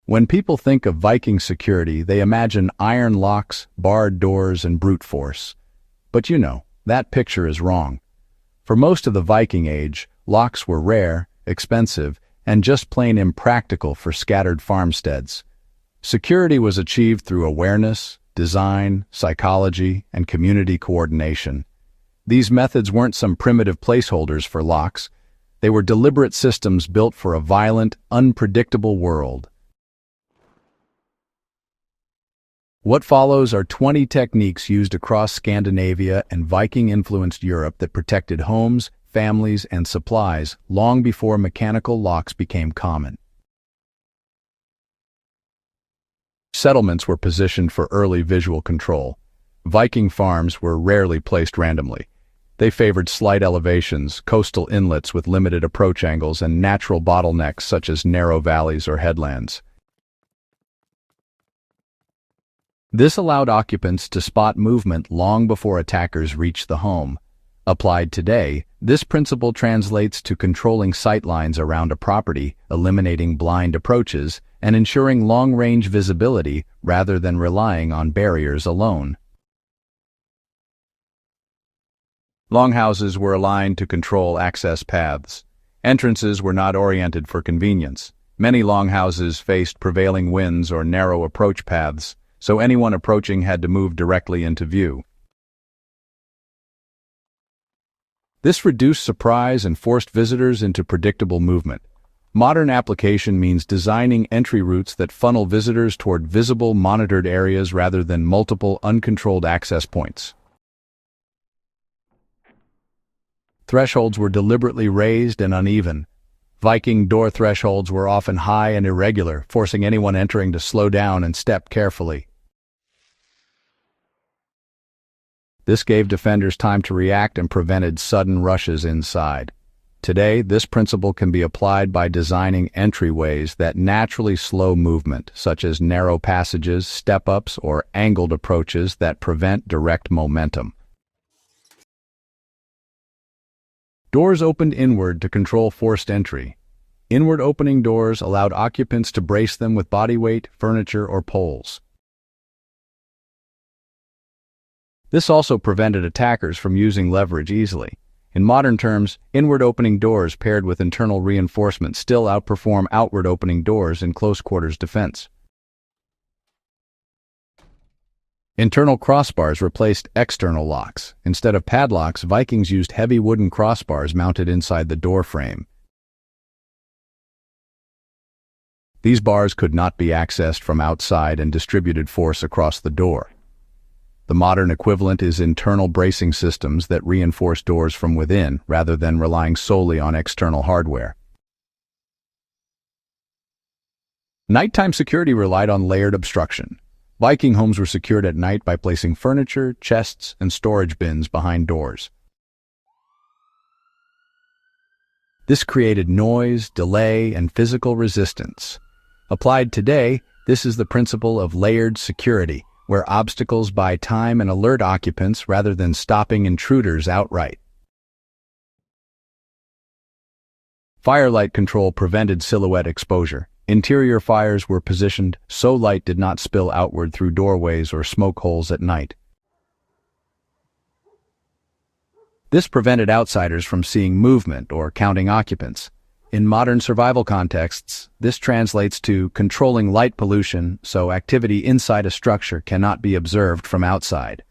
When people think of Viking security, they imagine iron locks, barred doors, and brute force. But that picture is wrong. For most of the Viking Age, locks were rare, expensive, and just plain impractical for scattered farmsteads. Security was achieved through awareness, design, psychology, and community coordination. These methods weren't some primitive placeholders for locks. They were deliberate systems built for a violent, unpredictable world. What follows are 20 techniques used across Scandinavia and Viking-influenced Europe that protected homes, families, and supplies long before mechanical locks became common. Settlements were positioned for early visual control. Viking farms were rarely placed randomly. They favored slight elevations, coastal inlets with limited approach angles, and natural bottlenecks such as narrow valleys or headlands. This allowed occupants to spot movement long before attackers reached the home. Applied today, this principle translates to controlling sightlines around a property, eliminating blind approaches, and ensuring long-range visibility rather than relying on barriers alone. Longhouses were aligned to control access paths. Entrances were not oriented for convenience. Many longhouses faced prevailing winds or narrow approach paths, so anyone approaching had to move directly into view. This reduced surprise and forced visitors into predictable movement. Modern application means designing entry routes that funnel visitors toward visible, monitored areas rather than multiple, uncontrolled access points. Thresholds were deliberately raised and uneven. Viking door thresholds were often high and irregular, forcing anyone entering to slow down and step carefully. This gave defenders time to react and prevented sudden rushes inside. Today, this principle can be applied by designing entryways that naturally slow movement, such as narrow passages, step-ups, or angled approaches that prevent direct momentum. Doors opened inward to control forced entry. Inward opening doors allowed occupants to brace them with body weight, furniture, or poles. This also prevented attackers from using leverage easily. In modern terms, inward opening doors paired with internal reinforcement still outperform outward opening doors in close quarters defense. Internal crossbars replaced external locks. Instead of padlocks, Vikings used heavy wooden crossbars mounted inside the door frame. These bars could not be accessed from outside and distributed force across the door. The modern equivalent is internal bracing systems that reinforce doors from within rather than relying solely on external hardware. Nighttime security relied on layered obstruction. Viking homes were secured at night by placing furniture, chests, and storage bins behind doors. This created noise, delay, and physical resistance. Applied today, this is the principle of layered security, where obstacles buy time and alert occupants rather than stopping intruders outright. Firelight control prevented silhouette exposure. Interior fires were positioned so light did not spill outward through doorways or smoke holes at night. This prevented outsiders from seeing movement or counting occupants. In modern survival contexts, this translates to controlling light pollution so activity inside a structure cannot be observed from outside.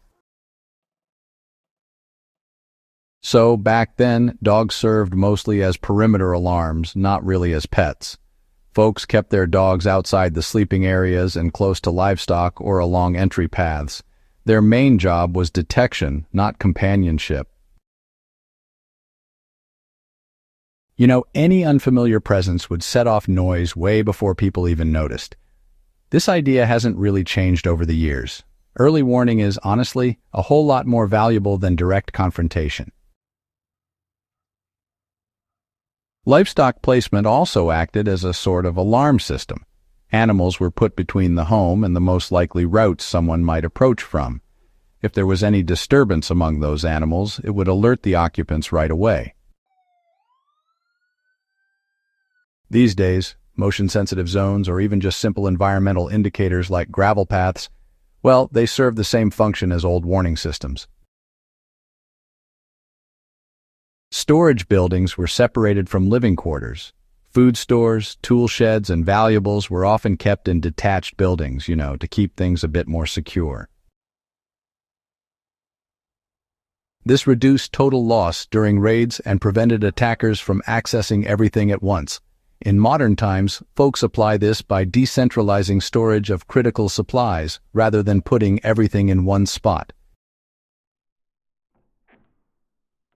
So, back then, dogs served mostly as perimeter alarms, not really as pets. Folks kept their dogs outside the sleeping areas and close to livestock or along entry paths. Their main job was detection, not companionship. Any unfamiliar presence would set off noise way before people even noticed. This idea hasn't really changed over the years. Early warning is, honestly, a whole lot more valuable than direct confrontation. Livestock placement also acted as a sort of alarm system. Animals were put between the home and the most likely routes someone might approach from. If there was any disturbance among those animals, it would alert the occupants right away. These days, motion-sensitive zones, or even just simple environmental indicators like gravel paths, well, they serve the same function as old warning systems. Storage buildings were separated from living quarters. Food stores, tool sheds, and valuables were often kept in detached buildings, to keep things a bit more secure. This reduced total loss during raids and prevented attackers from accessing everything at once. In modern times, folks apply this by decentralizing storage of critical supplies rather than putting everything in one spot.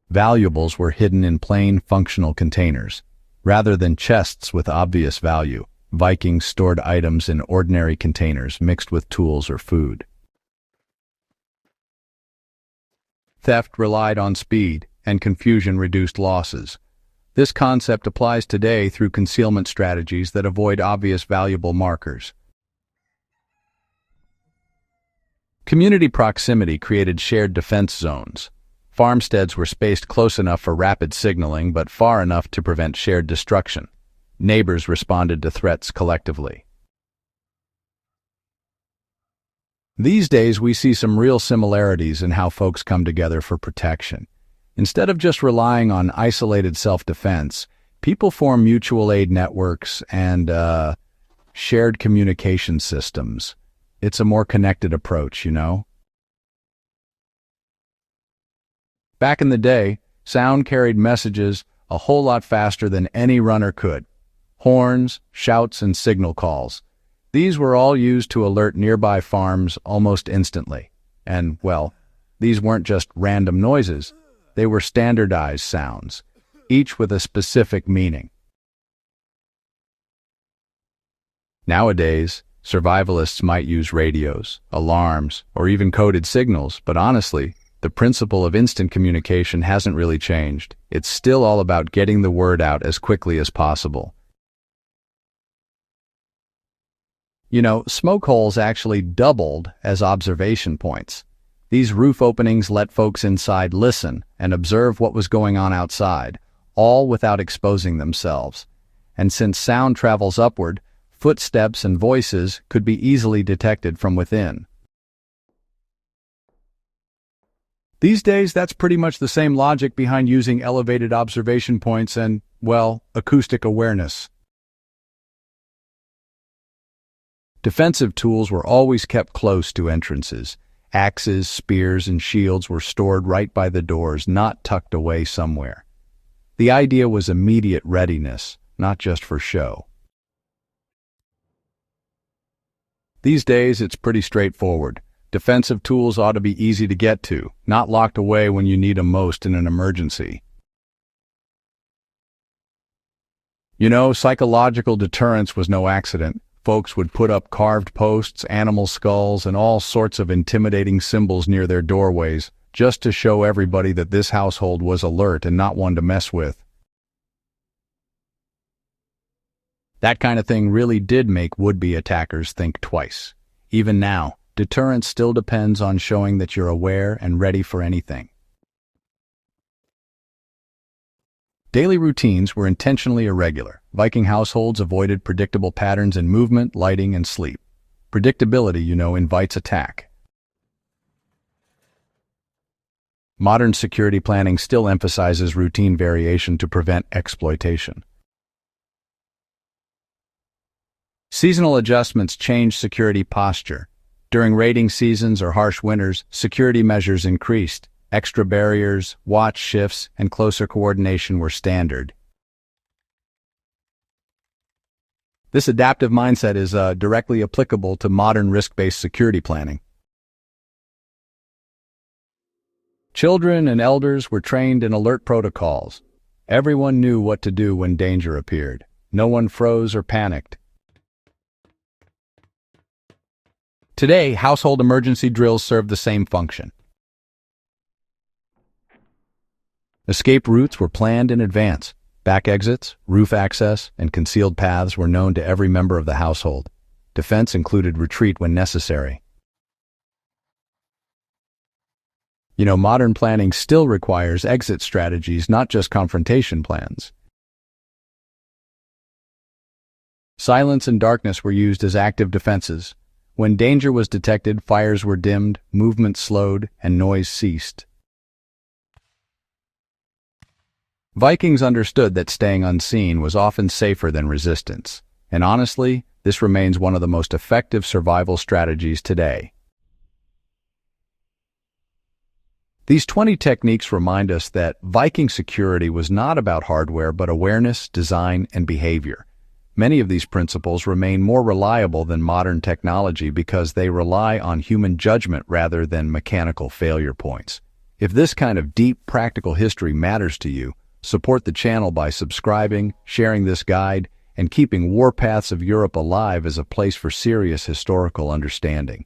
Valuables were hidden in plain, functional containers. Rather than chests with obvious value, Vikings stored items in ordinary containers mixed with tools or food. Theft relied on speed, and confusion reduced losses. This concept applies today through concealment strategies that avoid obvious valuable markers. Community proximity created shared defense zones. Farmsteads were spaced close enough for rapid signaling, but far enough to prevent shared destruction. Neighbors responded to threats collectively. These days, we see some real similarities in how folks come together for protection. Instead of just relying on isolated self-defense, people form mutual aid networks and shared communication systems. It's a more connected approach, Back in the day, sound carried messages a whole lot faster than any runner could. Horns, shouts, and signal calls. These were all used to alert nearby farms almost instantly. And, well, these weren't just random noises. They were standardized sounds, each with a specific meaning. Nowadays, survivalists might use radios, alarms, or even coded signals, but honestly, the principle of instant communication hasn't really changed. It's still all about getting the word out as quickly as possible. Smoke holes actually doubled as observation points. These roof openings let folks inside listen and observe what was going on outside, all without exposing themselves. And since sound travels upward, footsteps and voices could be easily detected from within. These days, that's pretty much the same logic behind using elevated observation points and, well, acoustic awareness. Defensive tools were always kept close to entrances. Axes, spears, and shields were stored right by the doors, not tucked away somewhere. The idea was immediate readiness, not just for show. These days, it's pretty straightforward. Defensive tools ought to be easy to get to, not locked away when you need them most in an emergency. Psychological deterrence was no accident. Folks would put up carved posts, animal skulls, and all sorts of intimidating symbols near their doorways, just to show everybody that this household was alert and not one to mess with. That kind of thing really did make would-be attackers think twice. Even now, deterrence still depends on showing that you're aware and ready for anything. Daily routines were intentionally irregular. Viking households avoided predictable patterns in movement, lighting, and sleep. Predictability, invites attack. Modern security planning still emphasizes routine variation to prevent exploitation. Seasonal adjustments change security posture. During raiding seasons or harsh winters, security measures increased. Extra barriers, watch shifts, and closer coordination were standard. This adaptive mindset is directly applicable to modern risk-based security planning. Children and elders were trained in alert protocols. Everyone knew what to do when danger appeared. No one froze or panicked. Today, household emergency drills serve the same function. Escape routes were planned in advance. Back exits, roof access, and concealed paths were known to every member of the household. Defense included retreat when necessary. Modern planning still requires exit strategies, not just confrontation plans. Silence and darkness were used as active defenses. When danger was detected, fires were dimmed, movement slowed, and noise ceased. Vikings understood that staying unseen was often safer than resistance, and honestly, this remains one of the most effective survival strategies today. These 20 techniques remind us that Viking security was not about hardware but awareness, design, and behavior. Many of these principles remain more reliable than modern technology because they rely on human judgment rather than mechanical failure points. If this kind of deep, practical history matters to you, support the channel by subscribing, sharing this guide, and keeping Warpaths of Europe alive as a place for serious historical understanding.